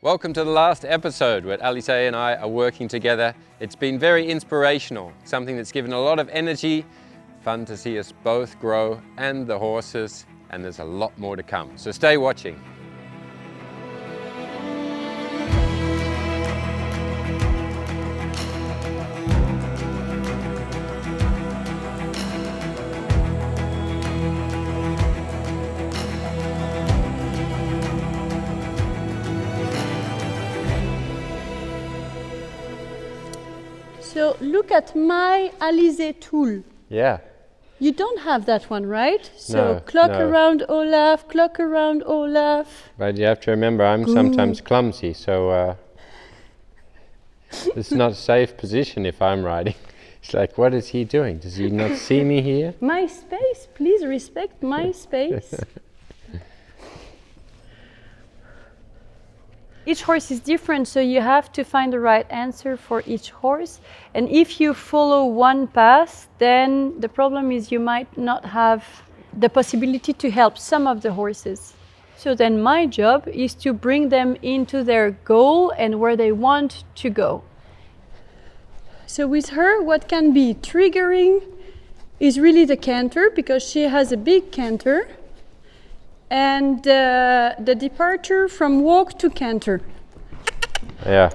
Welcome to the last episode where Alizée and I are working together. It's been very inspirational, something that's given a lot of energy, fun to see us both grow and the horses, and there's a lot more to come. So stay watching. So look at my Alizée tool. Yeah. You don't have that one, right? So No, clock no. around Olaf, clock around Olaf. But you have to remember, I'm sometimes clumsy, so it's not a safe position if I'm riding. It's like, what is he doing? Does he not see me here? My space, please respect my space. Each horse is different, so you have to find the right answer for each horse. And if you follow one path, then the problem is you might not have the possibility to help some of the horses. So then my job is to bring them into their goal and where they want to go. So with her, what can be triggering is really the canter, because she has a big canter. And the departure from walk to canter. Yeah.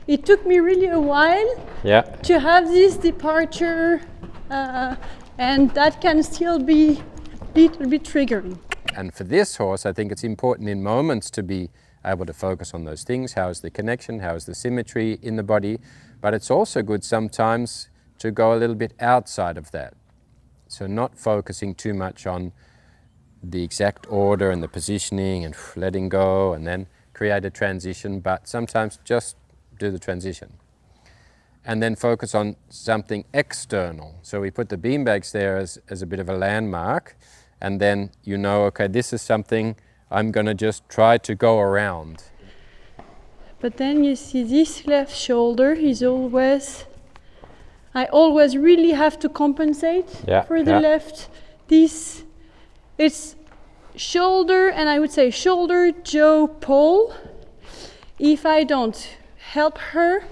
It took me really a while to have this departure, and that can still be a little bit triggering. And for this horse, I think it's important in moments to be able to focus on those things. How is the connection? How is the symmetry in the body? But it's also good sometimes to go a little bit outside of that. So not focusing too much on the exact order and the positioning and letting go and then create a transition, but sometimes just do the transition. And then focus on something external. So we put the beanbags there as a bit of a landmark, and then you know, okay, this is something I'm gonna just try to go around. But then you see this left shoulder is always, I always really have to compensate for the left. It's shoulder, and I would say shoulder, jaw, pole. If I don't help her,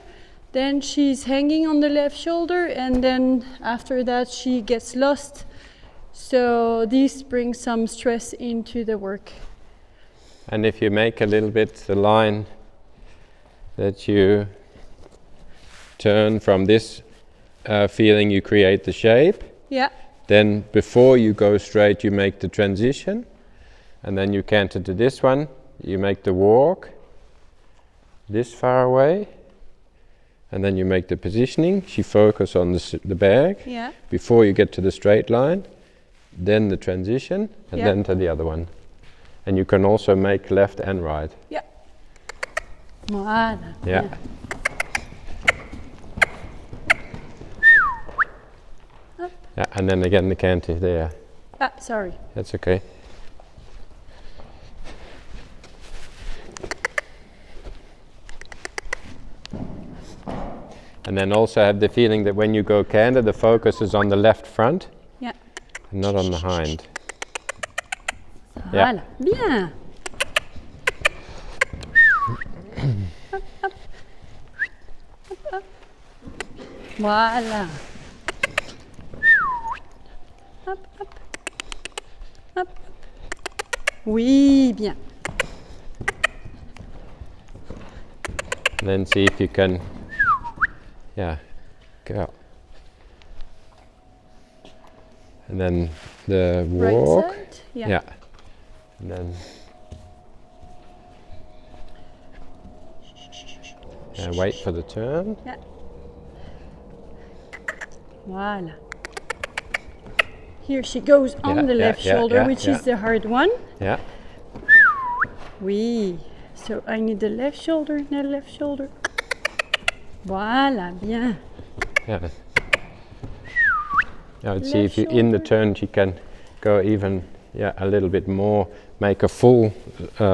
then she's hanging on the left shoulder, and then after that she gets lost. So this brings some stress into the work. And if you make a little bit the line that you turn from this feeling, you create the shape. Yeah. Then before you go straight, you make the transition, and then you canter to this one, you make the walk this far away, and then you make the positioning. She focus on the bag before you get to the straight line, then the transition, and then to the other one. And you can also make left and right. Yeah. Voilà. Yeah. Yeah, and then again the canter there. Ah, sorry. That's okay. And then also have the feeling that when you go canter, the focus is on the left front, and not on the hind. Voilà. Bien. Hop, hop. Hop, hop. Voilà. Hop, hop. Hop. Oui, bien. And then see if you can, go. And then the walk. Right side? Yeah. And then wait for the turn. Yeah. Voilà. Here she goes on the left shoulder, which is the hard one. Yeah. Oui. So I need the left shoulder, the left shoulder. Voilà, bien. Yeah. I would see if you in the turn she can go even a little bit more, make a full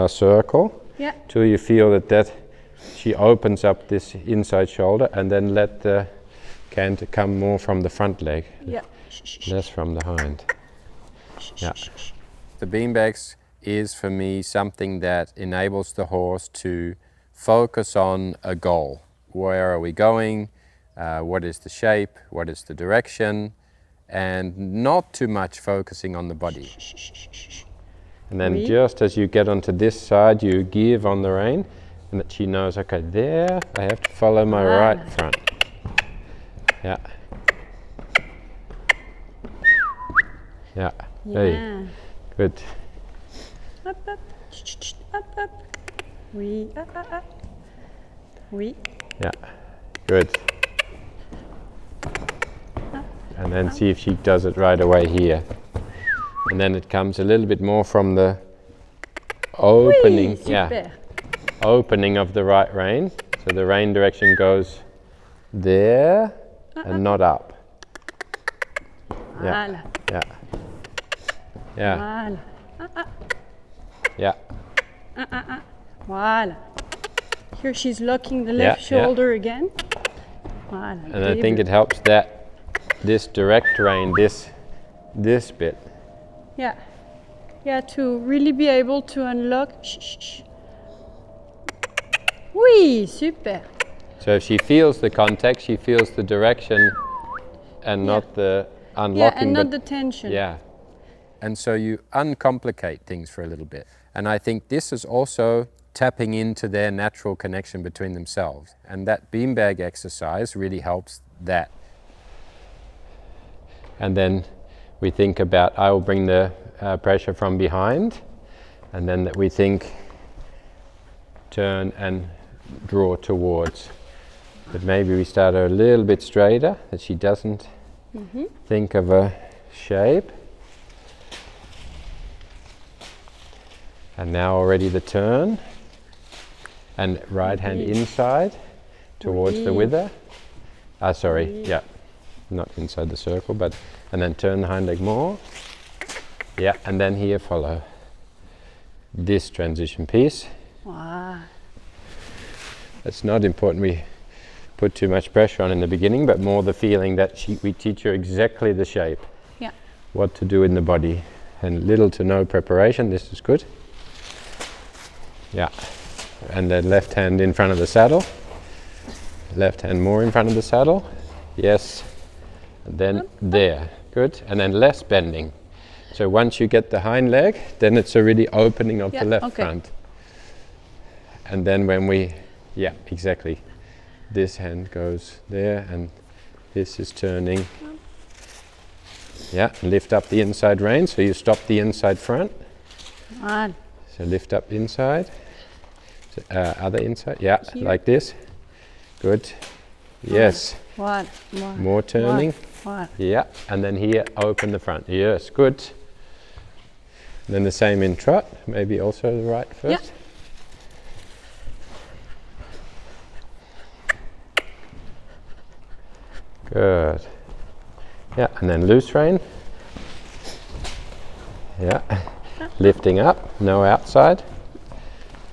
circle till you feel that she opens up this inside shoulder, and then let the canter come more from the front leg, less from the hind. The beanbags is for me something that enables the horse to focus on a goal. Where are we going? What is the shape? What is the direction? And not too much focusing on the body. And then just as you get onto this side, you give on the rein, and that she knows, okay, there, I have to follow my right front. Yeah. Yeah. Hey. Good. Up, up, up, up. Oui, Oui. Yeah. Good. And then see if she does it right away here. And then it comes a little bit more from the opening, opening of the right rein. So the rein direction goes there and not up. Yeah. Yeah. Yeah. Yeah. Voilà. Here she's locking the left shoulder again. Voilà. And I think it helps that this direct rein, this bit. Yeah. Yeah, to really be able to unlock. Oui, super. So if she feels the contact, she feels the direction and not the unlocking. Yeah, and not the tension. Yeah. And so you uncomplicate things for a little bit. And I think this is also tapping into their natural connection between themselves. And that beanbag exercise really helps that. And then we think about, I will bring the pressure from behind, and then that we think turn and draw towards. But maybe we start her a little bit straighter, that she doesn't think of a shape. And now already the turn, and right hand inside towards the wither. Yeah, not inside the circle, but, and then turn the hind leg more. Yeah, and then here follow this transition piece. Wow. It's not important we put too much pressure on in the beginning, but more the feeling that we teach her exactly the shape. Yeah. What to do in the body, and little to no preparation. This is good. Yeah, and the left hand in front of the saddle. Left hand more in front of the saddle. Yes. And then there. Good. And then less bending. So once you get the hind leg, then it's already opening of the left front. And then when we, exactly. This hand goes there, and this is turning. Yeah, lift up the inside rein, so you stop the inside front. On. So lift up inside, other inside, like this. Good. Yes. One. More turning. One. Yeah, and then here, open the front. Yes, good. And then the same in trot, maybe also the right first. Yeah. Good. Yeah, and then loose rein. Yeah. Lifting up, no outside.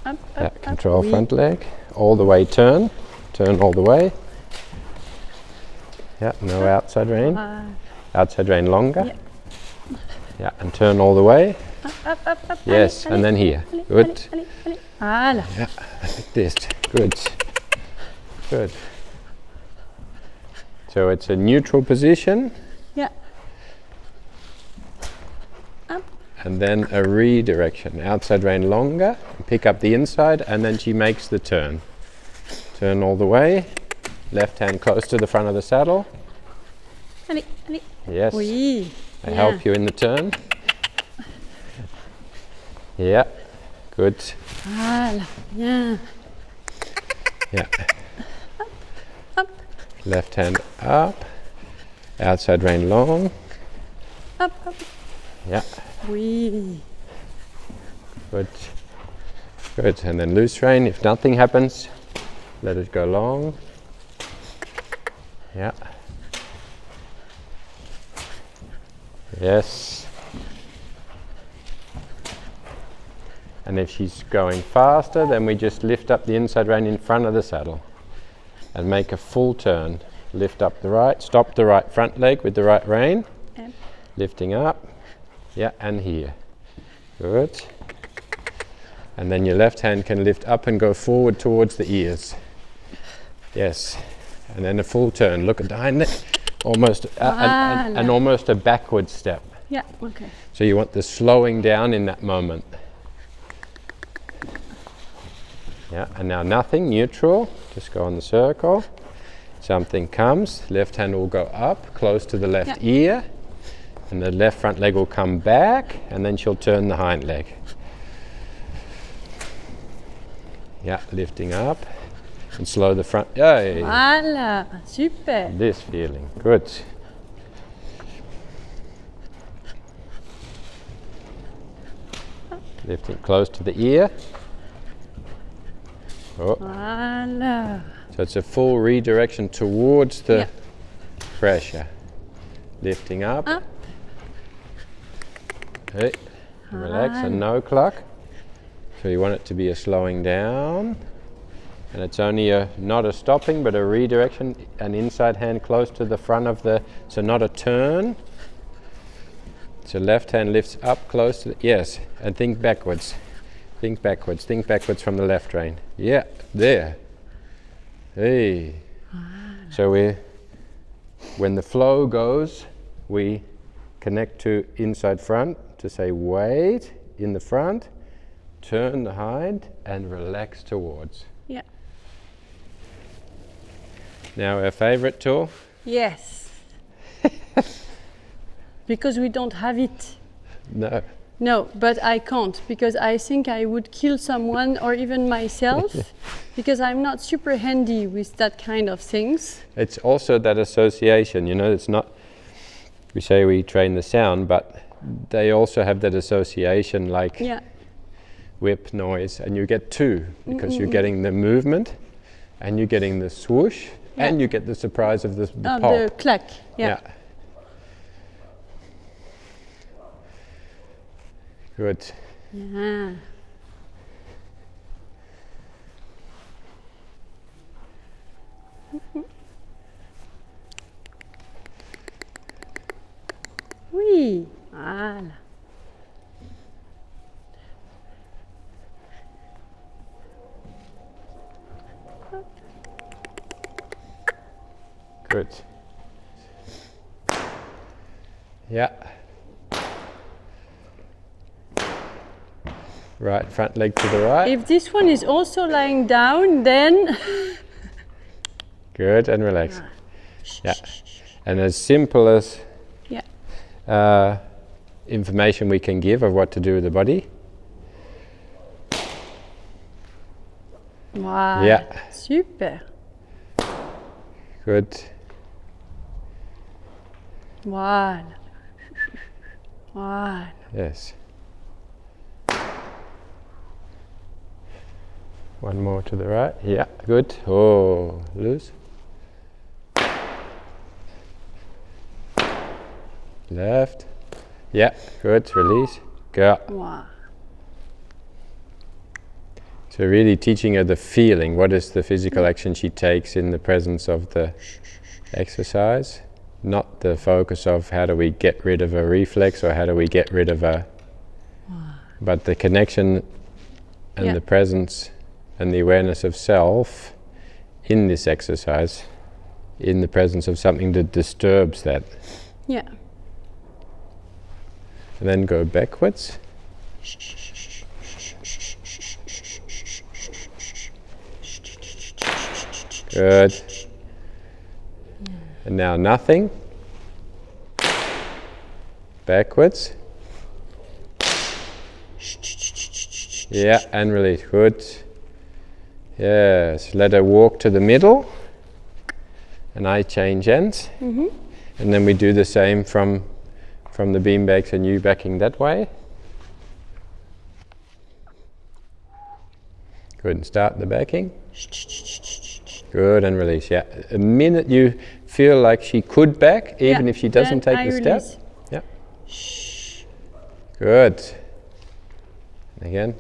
Up, control front leg. All the way turn. Turn all the way. Yeah, no outside rein. Outside rein longer. Yeah, and turn all the way. Up. Yes, and then here. Good. Voilà. Yeah, like this. Good. Good. So it's a neutral position. Yeah. And then a redirection. Outside rein longer, pick up the inside, and then she makes the turn. Turn all the way. Left hand close to the front of the saddle. Allez. Yes. Oui. I help you in the turn. Yeah. Good. Voilà. Bien. Yeah. Up. Left hand up. Outside rein long. Up. Yeah. Oui. Good. Good. And then loose rein. If nothing happens, let it go long. Yeah. Yes. And if she's going faster, then we just lift up the inside rein in front of the saddle and make a full turn. Lift up the right, stop the right front leg with the right rein. Lifting up. Yeah, and here. Good. And then your left hand can lift up and go forward towards the ears. Yes. And then a full turn. Look at the hind leg. Almost and almost a backward step. Yeah, okay. So you want the slowing down in that moment. Yeah, and now nothing, neutral. Just go on the circle. Something comes, left hand will go up, close to the left ear. And the left front leg will come back, and then she'll turn the hind leg. Yeah, lifting up. And slow the front. Yay! Voilà, super. This feeling, good. Lifting close to the ear. Oh. Voilà. So it's a full redirection towards the pressure. Lifting up. Hey, relax and no clock. So you want it to be a slowing down. And it's only not a stopping, but a redirection. An inside hand close to the front of the, so not a turn. So left hand lifts up close to the, yes, and think backwards. Think backwards from the left rein. Yeah, there. Hey. So when the flow goes, we connect to inside front to say wait in the front, turn the hind and relax towards. Yeah. Now our favorite tool? Yes. Because we don't have it. No. No, but I can't, because I think I would kill someone or even myself because I'm not super handy with that kind of things. It's also that association, you know, it's not, we say we train the sound, but they also have that association like whip noise, and you get two because you're getting the movement and you're getting the swoosh and you get the surprise of the pop. The clack, yeah. Good. Yeah. Oui, voilà. Good. Yeah. Right front leg to the right. If this one is also lying down, then... Good, and relax. Yeah. And as simple as information we can give of what to do with the body. Wow. Yeah. Super. Good. Wow. Wow. Yes. One more to the right. Yeah, good. Oh, loose. Left. Yeah, good. Release. Go. Wow. So really teaching her the feeling. What is the physical action she takes in the presence of the exercise? Not the focus of how do we get rid of a reflex or how do we get rid of a... But the connection and the presence and the awareness of self in this exercise, in the presence of something that disturbs that. Yeah. And then go backwards. Good. And now nothing. Backwards. Yeah, and release. Good. Yes, let her walk to the middle. And I change ends. And then we do the same from the beanbags and you backing that way. Good, and start the backing. Good, and release, yeah. A minute you feel like she could back, even if she doesn't take the step. Yeah. Good. And again.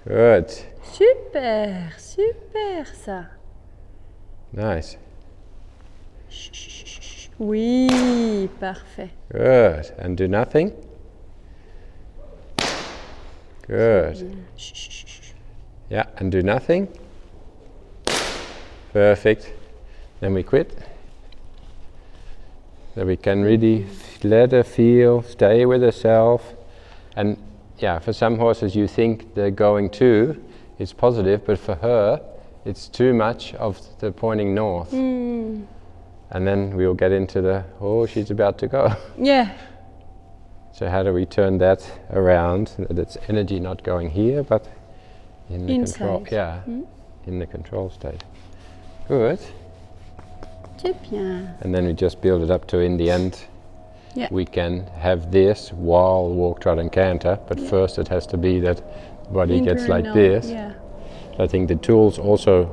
Good. Super, super ça. Nice. Oui, parfait. Good, and do nothing. Good. Yeah, and do nothing. Perfect. Then we quit. So we can really let her feel, stay with herself. And yeah, for some horses you think they're going to, it's positive, but for her, it's too much of the pointing north. And then we'll get into the, oh, she's about to go. Yeah. So how do we turn that around? That's energy not going here, but in the Inside. control. Yeah, in the control state. Good. C'est bien. And then we just build it up to, in the end, Yeah. we can have this while walk, trot and canter, but first it has to be that the body gets like Internal, this. Yeah. I think the tools also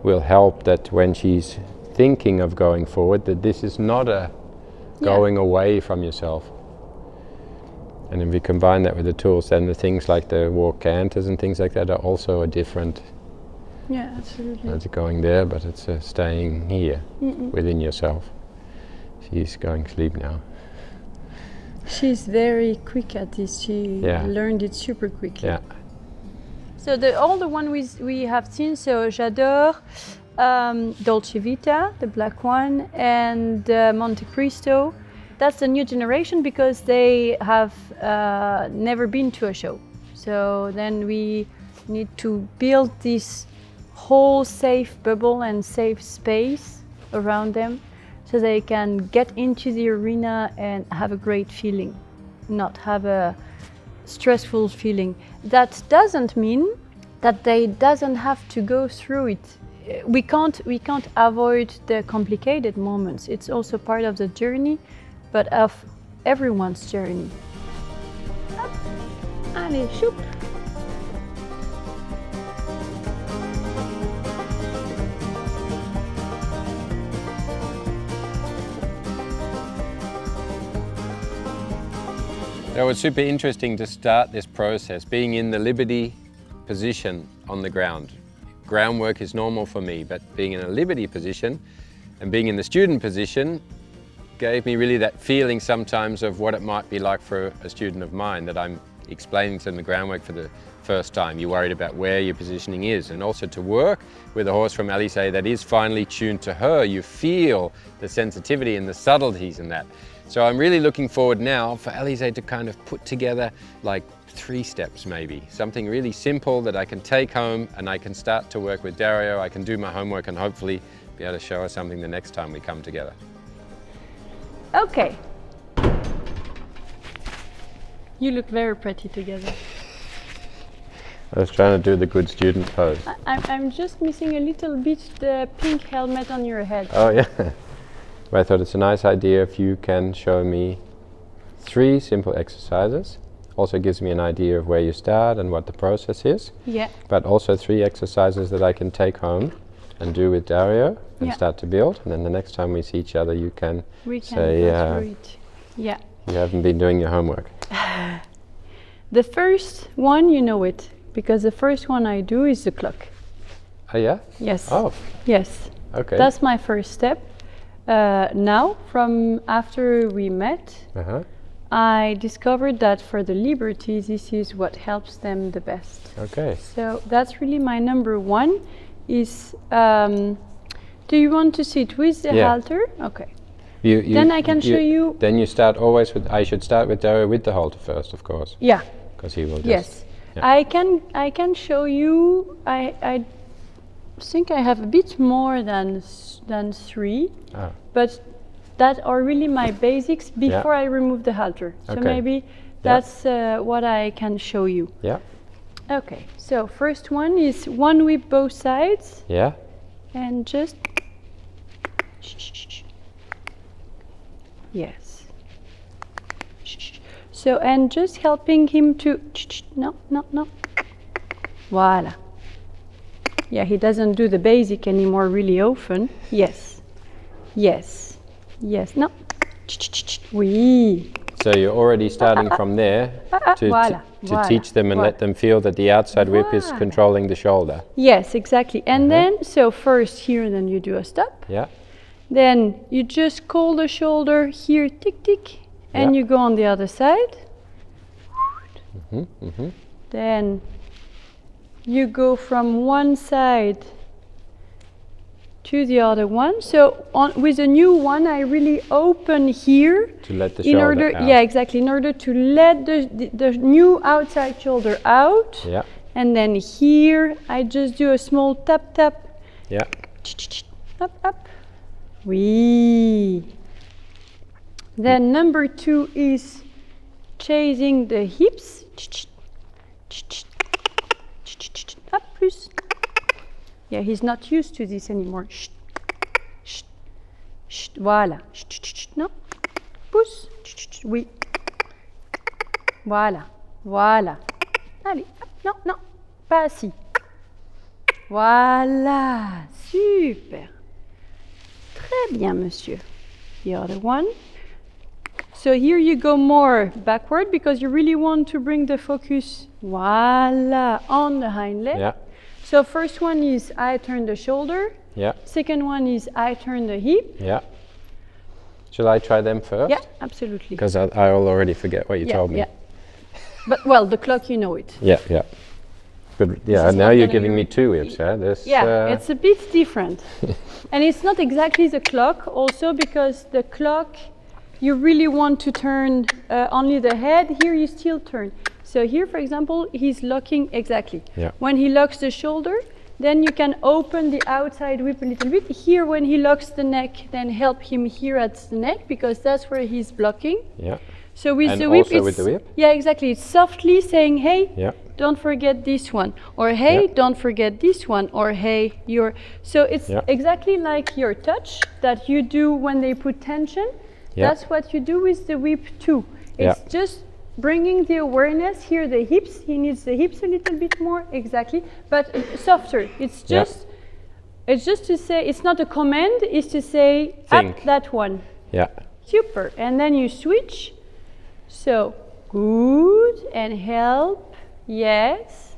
will help that when she's thinking of going forward, that this is not a going away from yourself. And if we combine that with the tools, then the things like the walk canters and things like that are also a different. Yeah, absolutely. It's going there, but it's staying here within yourself. She's going to sleep now. She's very quick at this. She learned it super quickly. Yeah. So all the one we have seen, so J'adore, Dolce Vita, the black one, and Monte Cristo. That's the new generation because they have never been to a show. So then we need to build this whole safe bubble and safe space around them so they can get into the arena and have a great feeling, not have a stressful feeling. That doesn't mean that they doesn't have to go through it. We can't avoid the complicated moments. It's also part of the journey, but of everyone's journey. Hop. Allez, choup. So it was super interesting to start this process, being in the liberty position on the ground. Groundwork is normal for me, but being in a liberty position and being in the student position gave me really that feeling sometimes of what it might be like for a student of mine, that I'm explaining to them the groundwork for the first time. You're worried about where your positioning is, and also to work with a horse from Alizée that is finely tuned to her. You feel the sensitivity and the subtleties in that. So I'm really looking forward now for Alizée to kind of put together like 3 steps maybe, something really simple that I can take home and I can start to work with Dario. I can do my homework and hopefully be able to show her something the next time we come together. Okay. You look very pretty together. I was trying to do the good student pose. I'm just missing a little bit the pink helmet on your head. Oh yeah. But I thought it's a nice idea if you can show me 3 simple exercises. Also gives me an idea of where you start and what the process is. Yeah. But also 3 exercises that I can take home and do with Dario and start to build. And then the next time we see each other, you can say, go through it. Yeah. You haven't been doing your homework. The first one, you know it, because the first one I do is the clock. Oh yeah? Yes. Oh. Yes. Okay. That's my first step. Now, from after we met, I discovered that for the liberty, this is what helps them the best. Okay. So that's really my number 1 is, do you want to sit with the halter? Okay. Then I can show you. Then you start always with, I should start with Dario with the halter first, of course. Yeah. Because he will just. Yes. Yeah. I can show you, I think I have a bit more than 3, but that are really my basics before I remove the halter. So maybe that's what I can show you. Yeah. Okay, so first one is 1 whip both sides. Yeah. And just, yes. So, and just helping him to, no. Voila. Yeah, he doesn't do the basic anymore really often. Yes. Yes. Yes. No. Oui. So you're already starting from there to teach them and let them feel that the outside whip is controlling the shoulder. Yes, exactly. And then, so first here, then you do a stop. Yeah. Then you just call the shoulder here, tick, tick, and you go on the other side. Then you go from one side to the other one. So with the new one, I really open here To let the in shoulder order, out. yeah, exactly, in order to let the new outside shoulder out. Yeah. And then here, I just do a small tap tap. Yeah. Up, up. Oui. Then number 2 is chasing the hips. Up, plus. Yeah, he's not used to this anymore. Voilà. Non. Pousse. Oui. Voilà. Voilà. Allez, hop. Non, non. Pas assis. Voilà. Super. Très bien, monsieur. The other one. So here you go more backward because you really want to bring the focus, voila, on the hind leg. Yeah. So first one is I turn the shoulder. Yeah. Second one is I turn the hip. Yeah. Shall I try them first? Yeah, absolutely. Because I'll already forget what you told me. Yeah. But well, the clock, you know it. Yeah, yeah. But yeah, is now not you're gonna giving be me 2 whips, yeah? This, Yeah, it's a bit different. And it's not exactly the clock also because the clock, you really want to turn only the head. Here you still turn. So here, for example, he's locking exactly. Yeah. When he locks the shoulder, then you can open the outside whip a little bit. Here, when he locks the neck, then help him here at the neck because that's where he's blocking. Yeah. So with And the whip, also with the whip? Yeah, exactly. It's softly saying, hey, Yeah. don't forget this one, or hey, Yeah. don't forget this one, or hey, you're. So it's Yeah. exactly like your touch that you do when they put tension. Yeah. That's what you do with the whip too. It's Yeah. just bringing the awareness here, the hips. He needs the hips a little bit more, exactly, but softer. It's Yeah. just, it's just to say. It's not a command. It's to say Think. up that one. Yeah. Super. And then you switch. So good and help. Yes.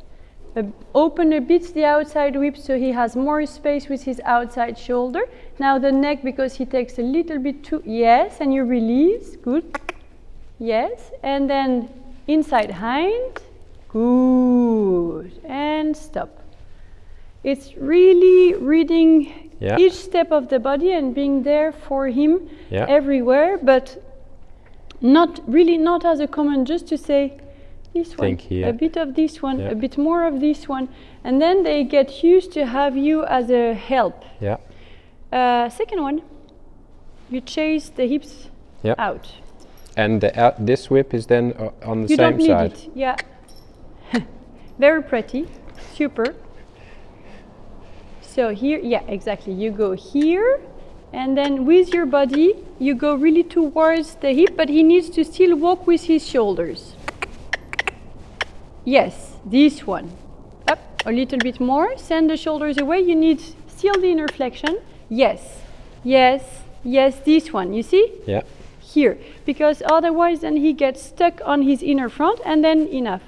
Open a bit the outside whip so he has more space with his outside shoulder. Now the neck because he takes a little bit too. Yes. And you release. Good. Yes. And then inside hind. Good. And stop. It's really reading Yeah. each step of the body and being there for him Yeah. everywhere, but not as a command, just to say this one, Think here. a bit of this one, Yeah. a bit more of this one, and then they get used to have you as a help. Yeah. Second one, you chase the hips Yeah. out. And this whip is then on the You same don't need side. it. Yeah. Very pretty. Super. So here, yeah, exactly. You go here, and then with your body, you go really towards the hip, but he needs to still walk with his shoulders. Yes, this one. Up a little bit more. Send the shoulders away. You need still the inner flexion. Yes, yes, yes, this one. You see? Yeah. Here, because otherwise then he gets stuck on his inner front, and then enough.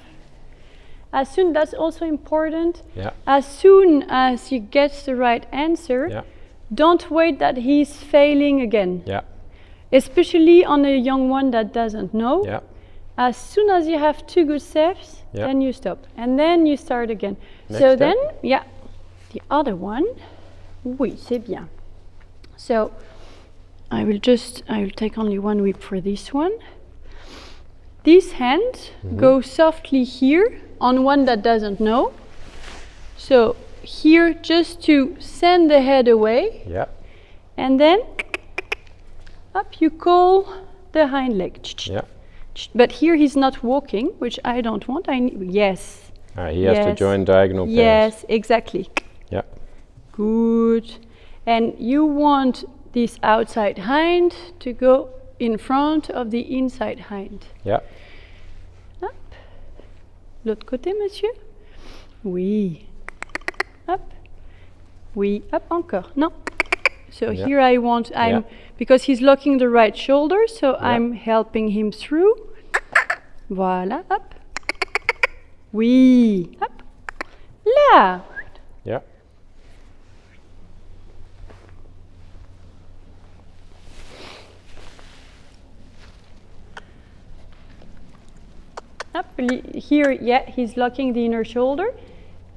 As soon, that's also important, Yeah. as soon as he gets the right answer, Yeah. don't wait that he's failing again. Yeah. Especially on a young one that doesn't know. Yeah. As soon as you have 2 good steps, Yeah. then you stop. And then you start again. Next So step. then, yeah, the other one, oui, c'est bien. So I will take only one whip for this one. This hand goes softly here on one that doesn't know. So here just to send the head away, Yeah. and then up you call the hind leg. Yeah. But here he's not walking, which I don't want. Yes. He has to Yes. join diagonal pairs. Yes, exactly. Yeah. Good. And you want this outside hind to go in front of the inside hind. Yeah. Hop. L'autre côté, monsieur. Oui. Hop. Oui. Hop, encore. No. So Yeah. here Yeah. because he's locking the right shoulder, so Yeah. I'm helping him through. Voilà. Hop. Oui. Hop. Là. Yeah. Hop. Here, yeah, he's locking the inner shoulder.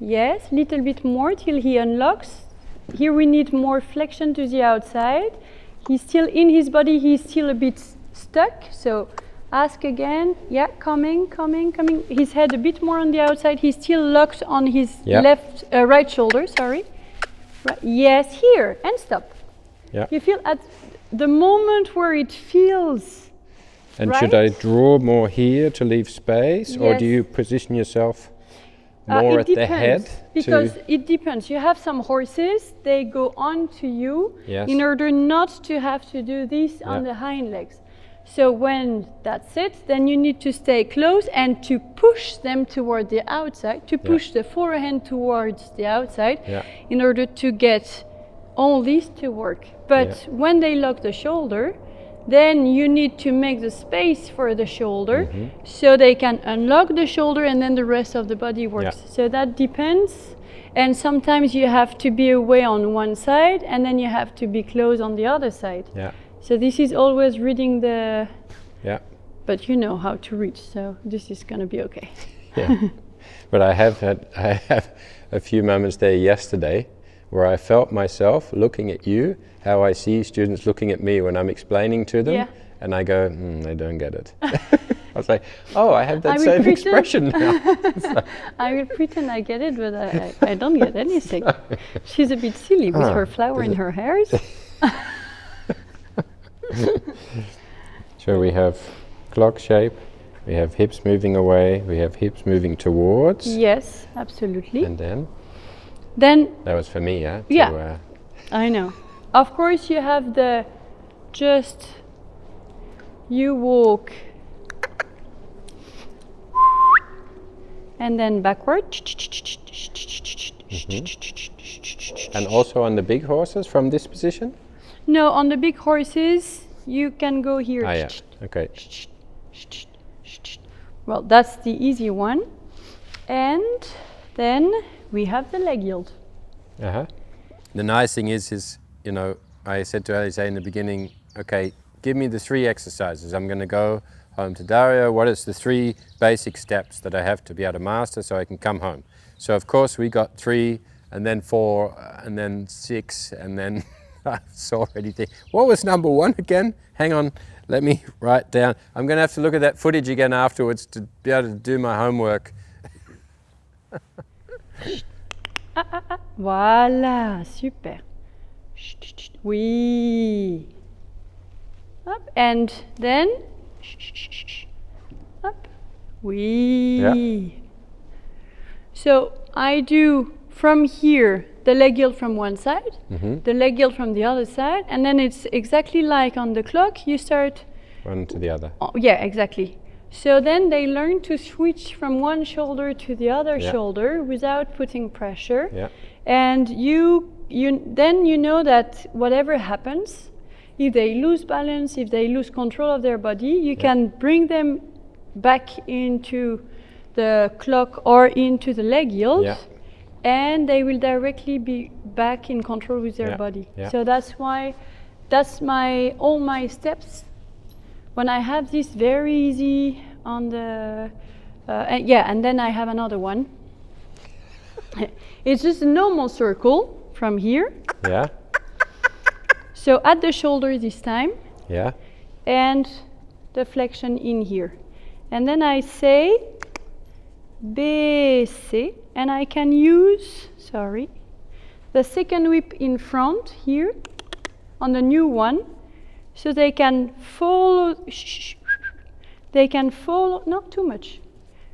Yes, little bit more till he unlocks. Here we need more flexion to the outside. He's still in his body, he's still a bit stuck. So ask again. Yeah, coming. His head a bit more on the outside. He's still locked on his right shoulder, sorry. Right. Yes, here, and stop. Yeah. You feel at the moment where it feels And right? should I draw more here to leave space, or do Yes. you position yourself more at the head? Because it depends. You have some horses, they go on to you in order not to have to do this on the hind legs. So when that's it, then you need to stay close and to push them toward the outside, to push the forehand towards the outside in order to get all these to work. But when they lock the shoulder, then you need to make the space for the shoulder so they can unlock the shoulder and then the rest of the body works. So that depends. And sometimes you have to be away on one side and then you have to be close on the other side. So this is always reading the... But you know how to reach, so this is going to be okay. But I have a few moments there yesterday where I felt myself looking at you, how I see students looking at me when I'm explaining to them, and I go, they don't get it. I was like, oh, I have that same expression now. I will pretend I get it, but I don't get anything. She's a bit silly with her flower in her hairs. So we have clock shape, we have hips moving away, we have hips moving towards. Yes, absolutely. And then that was for me, I know. Of course, you have the you walk and then backward. And also on the big horses from this position? No, on the big horses, you can go here. Okay. Well, that's the easy one. And then we have the leg yield. The nice thing is, you know, I said to Alizée in the beginning, okay, give me the 3 exercises. I'm going to go home to Dario. What is the 3 basic steps that I have to be able to master so I can come home? So of course we got 3 and then 4 and then 6 and then I saw already think, what was number 1 again? Hang on, let me write down. I'm going to have to look at that footage again afterwards to be able to do my homework. Voilà, super. Oui. Up, and then up. Oui. So I do from here the leg yield from one side, the leg yield from the other side, and then it's exactly like on the clock. You start one to the other. Oh, yeah, exactly. So then they learn to switch from one shoulder to the other shoulder without putting pressure. And then you know that whatever happens, if they lose balance, if they lose control of their body, you can bring them back into the clock or into the leg yield, and they will directly be back in control with their body. So that's why, that's all my steps. When I have this very easy on the, and then I have another one. It's just a normal circle from here. So at the shoulder this time. And the flexion in here. And then I say, baisser, and I can use, the second whip in front here on the new one. So they can follow, not too much.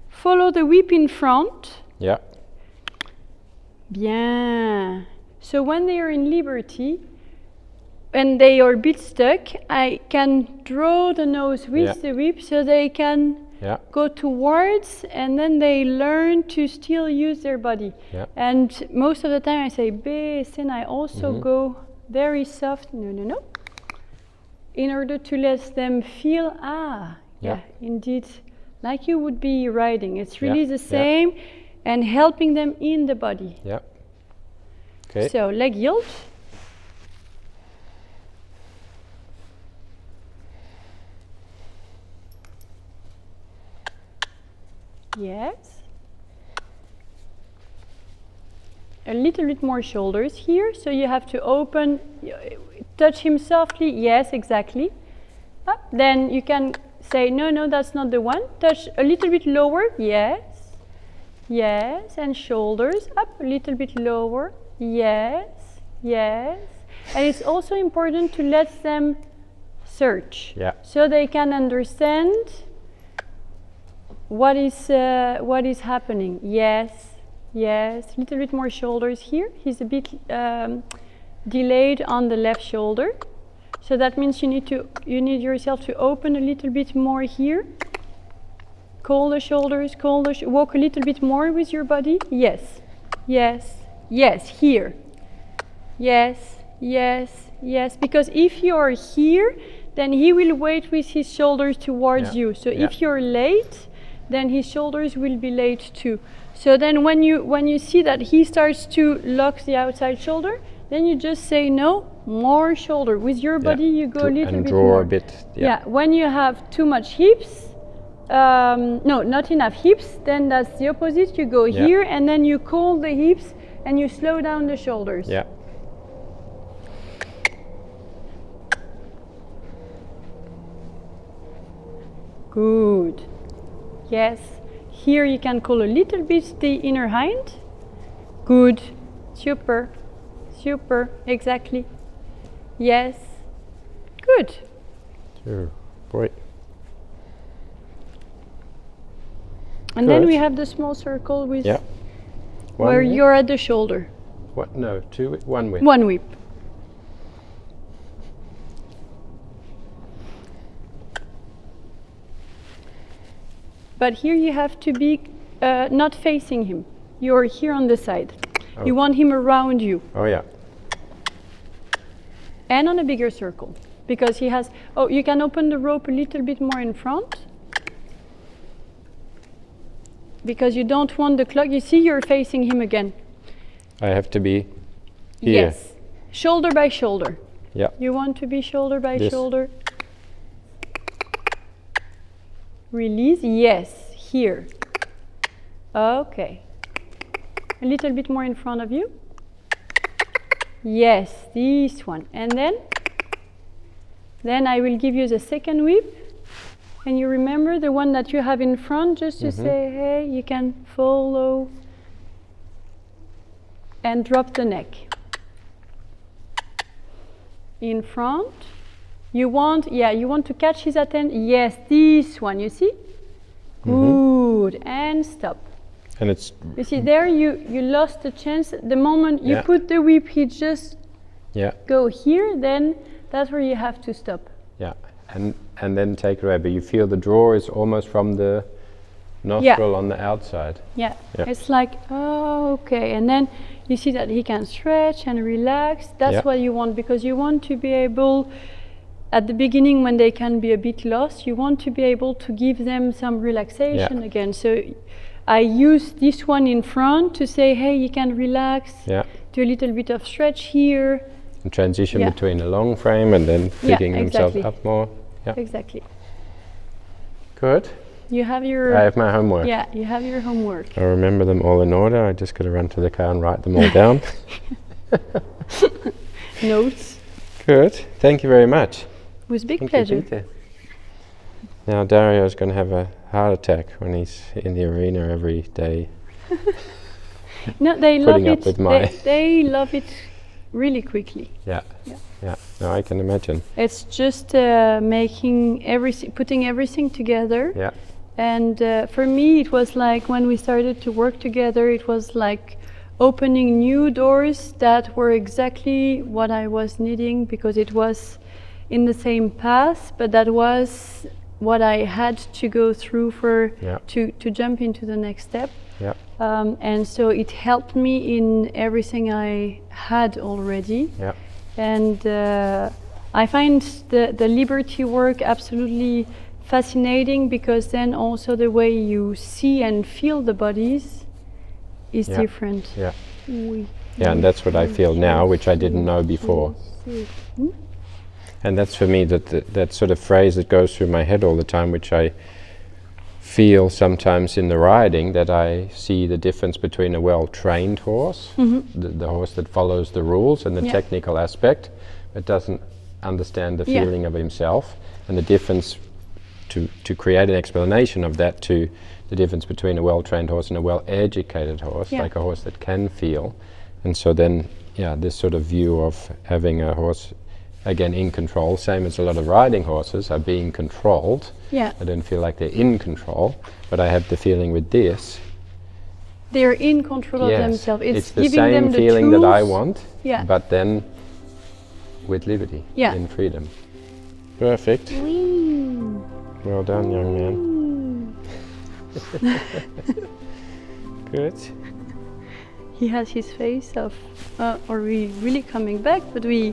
Follow the whip in front. Bien. So when they are in liberty, and they are a bit stuck, I can draw the nose with the whip so they can go towards, and then they learn to still use their body. And most of the time I say baisse, and I also go very soft, no. In order to let them feel, indeed, like you would be riding. It's really the same, and helping them in the body. Okay. So leg yield. Yes. A little bit more shoulders here, so you have to open, touch him softly. Yes, exactly. Up. Then you can say, no, no, that's not the one. Touch a little bit lower. Yes. Yes. And shoulders up a little bit lower. Yes. Yes. And it's also important to let them search, so they can understand what is happening. Yes. Yes, a little bit more shoulders here. He's a bit delayed on the left shoulder. So that means you need yourself to open a little bit more here. Curl the shoulders, walk a little bit more with your body. Yes, yes, yes, here. Yes, yes, yes. Because if you're here, then he will wait with his shoulders towards you. So if you're late, then his shoulders will be late too. So then when you see that he starts to lock the outside shoulder, then you just say no, more shoulder. With your body you go a little bit more. And draw a bit. When you have too much hips, no, not enough hips, then that's the opposite. You go here and then you curl the hips and you slow down the shoulders. Yeah. Good. Yes. Here you can curl a little bit the inner hind. Good. Super. Super. Exactly. Yes. Good. Sure. Boy. And then we have the small circle with One where whip. you're at the shoulder. What? No, one whip. One whip. But here you have to be not facing him. You're here on the side. Oh. You want him around you. Oh yeah. And on a bigger circle. Because he has... Oh, you can open the rope a little bit more in front. Because you don't want the clock. You see, you're facing him again. I have to be here. Yes. Shoulder by shoulder. Yeah. You want to be shoulder by shoulder. Release. Yes. Here. Okay. A little bit more in front of you. Yes. This one. And then I will give you the second whip. And you remember the one that you have in front, just to say, hey, you can follow and drop the neck. In front. You want to catch his attention. Yes, this one, you see? Good. And stop. And it's... You see, there you lost the chance. The moment you put the whip, he just go here, then that's where you have to stop. Yeah. And then take it away, but you feel the draw is almost from the nostril on the outside. Yeah. It's like, oh, okay. And then you see that he can stretch and relax. That's what you want, because you want to be able, at the beginning when they can be a bit lost, you want to be able to give them some relaxation again. So I use this one in front to say, hey, you can relax, do a little bit of stretch here. And transition between a long frame and then picking himself up more. Yeah. Exactly. Good. You have your... I have my homework. Yeah, you have your homework. I remember them all in order. I just got to run to the car and write them all down. Notes. Good. Thank you very much. With big pleasure. You, now Dario's going to have a heart attack when he's in the arena every day. No, they love it. Up with my they love it really quickly. Yeah. No, I can imagine. It's just making everything, putting everything together. Yeah. And for me, it was like when we started to work together, it was like opening new doors that were exactly what I was needing, because it was in the same path, but that was what I had to go through for to jump into the next step. Yeah. And so it helped me in everything I had already. Yeah. And I find the liberty work absolutely fascinating, because then also the way you see and feel the bodies is different. Yeah. Yeah, and that's what I feel now, which I didn't know before. And that's for me that sort of phrase that goes through my head all the time, which I feel sometimes in the riding that I see the difference between a well-trained horse, the horse that follows the rules and the technical aspect, but doesn't understand the feeling of himself, and the difference to create an explanation of that to the difference between a well-trained horse and a well-educated horse, like a horse that can feel. And so then, this sort of view of having a horse, again, in control, same as a lot of riding horses are being controlled. I don't feel like they're in control, but I have the feeling with this. They're in control of themselves. It's the giving same them the feeling tools. that I want, but then with liberty, in freedom. Perfect. Whee. Well done, young man. Good. He has his face of, are we really coming back? But we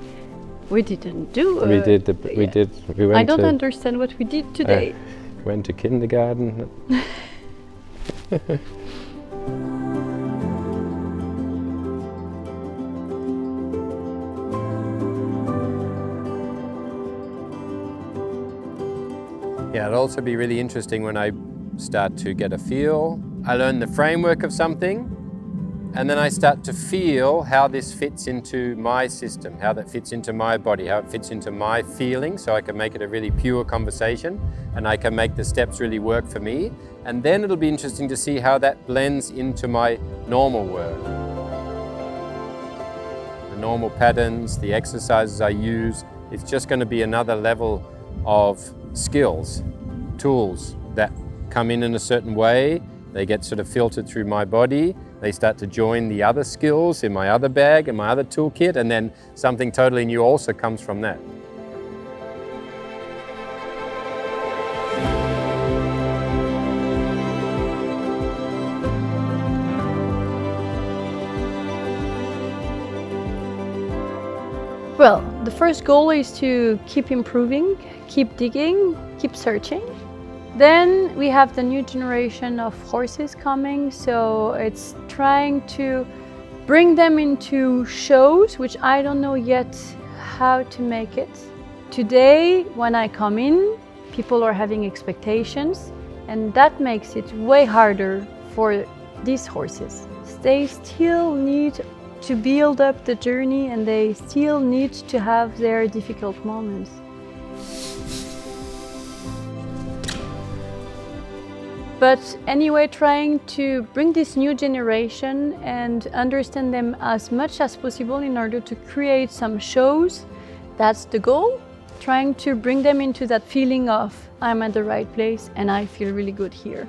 didn't do. We went. I don't understand what we did today. Went to kindergarten. Yeah, it'll also be really interesting when I start to get a feel. I learn the framework of something, and then I start to feel how this fits into my system, how that fits into my body, how it fits into my feeling, so I can make it a really pure conversation, and I can make the steps really work for me. And then it'll be interesting to see how that blends into my normal work. The normal patterns, the exercises I use, it's just going to be another level of skills, tools that come in a certain way. They get sort of filtered through my body. They start to join the other skills in my other bag and my other toolkit, and then something totally new also comes from that. Well, the first goal is to keep improving, keep digging, keep searching. Then we have the new generation of horses coming, so it's trying to bring them into shows, which I don't know yet how to make it. Today, when I come in, people are having expectations, and that makes it way harder for these horses. They still need to build up the journey, and they still need to have their difficult moments. But anyway, trying to bring this new generation and understand them as much as possible in order to create some shows, that's the goal. Trying to bring them into that feeling of, I'm at the right place and I feel really good here.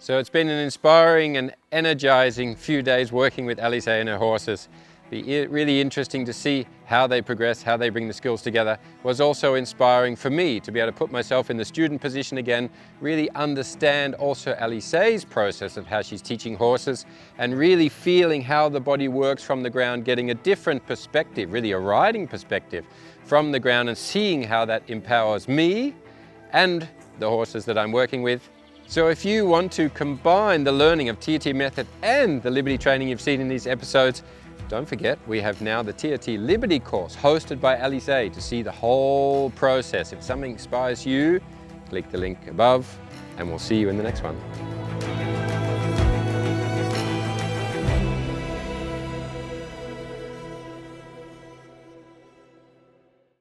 So it's been an inspiring and energizing few days working with Alizée and her horses. It's really interesting to see how they progress, how they bring the skills together. It was also inspiring for me to be able to put myself in the student position again, really understand also Alizée's process of how she's teaching horses, and really feeling how the body works from the ground, getting a different perspective, really a riding perspective from the ground, and seeing how that empowers me and the horses that I'm working with. So if you want to combine the learning of TRT method and the Liberty training you've seen in these episodes, don't forget we have now the TRT Liberty course hosted by Alizée to see the whole process. If something inspires you, click the link above and we'll see you in the next one.